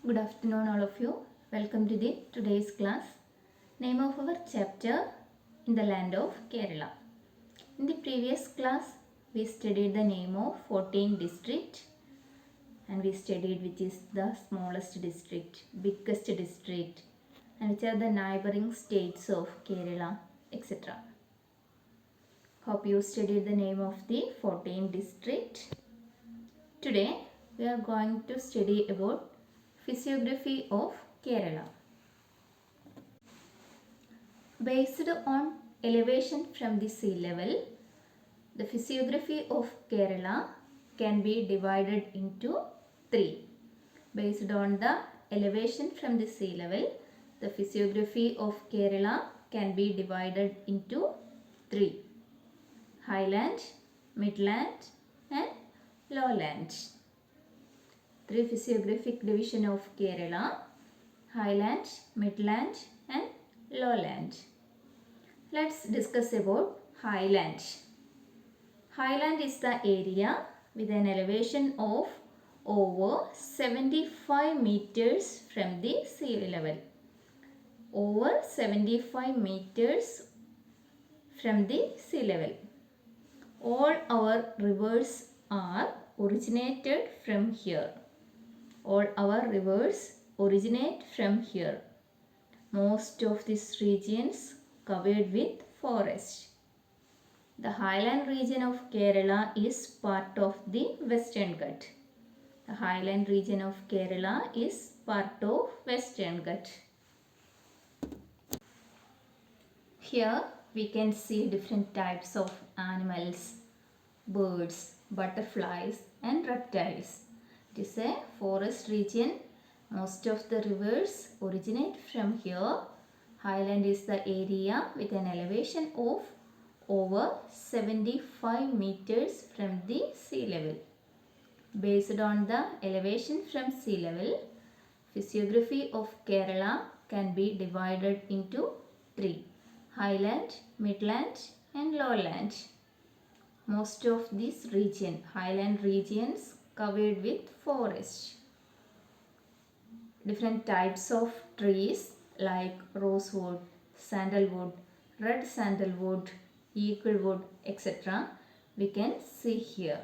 Good afternoon all of you. Welcome to the today's class. Name of our chapter in the land of Kerala. In the previous class we studied the name of 14 district and we studied which is the smallest district, biggest district and which are the neighboring states of Kerala, etc. Hope you studied the name of the 14 district. Today we are going to study about physiography of Kerala. Based on elevation from the sea level, the physiography of Kerala can be divided into three. Based on the elevation from the sea level, the physiography of Kerala can be divided into three: highland, midland and lowland. Three physiographic division of Kerala: highland, midland and lowland. Let's discuss about highland. Highland is the area with an elevation of over 75 meters from the sea level. Over 75 meters from the sea level. All our rivers are originated from here. All our rivers originate from here. Most of these regions covered with forest. The highland region of Kerala is part of the Western Ghat. The highland region of Kerala is part of Western Ghat. Here we can see different types of animals, birds, butterflies and reptiles. It is a forest region. Most of the rivers originate from here. Highland is the area with an elevation of over 75 meters from the sea level. Based on the elevation from sea level, physiography of Kerala can be divided into three: highland, midland and lowland. Most of this region, highland regions, covered with forest. Different types of trees like rosewood, sandalwood, red sandalwood, eaglewood, etc. we can see here.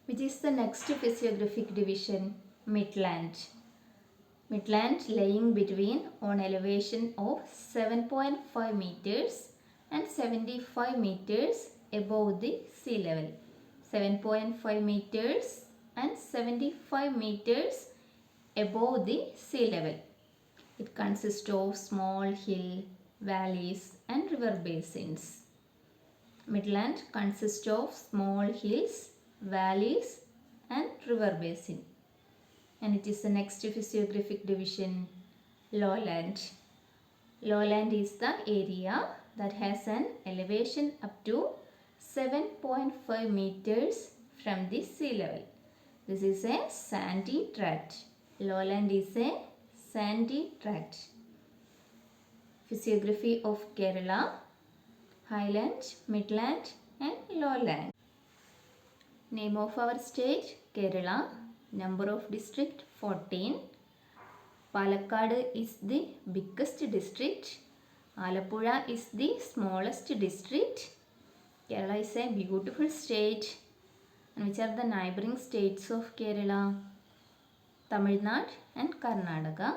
Which is the next physiographic division? Midland. Midland laying between on elevation of 7.5 meters and 75 meters above the sea level. 7.5 meters and 75 meters above the sea level. It consists of small hill, valleys and river basins. Midland consists of small hills, valleys and river basin. And it is the next physiographic division, lowland. Lowland is the area that has an elevation up to 7.5 meters from the sea level. This is a sandy tract. Lowland is a sandy tract. Physiography of Kerala: highland, midland and lowland. Name of our state: Kerala. Number of district: 14. Palakkad is the biggest district. Alappuzha is the smallest district. Kerala is a beautiful state. And which are the neighboring states of Kerala? Tamil Nadu and Karnataka.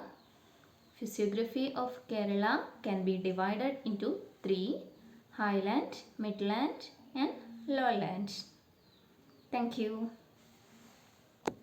Physiography of Kerala can be divided into three: highland, midland and lowland. Thank you.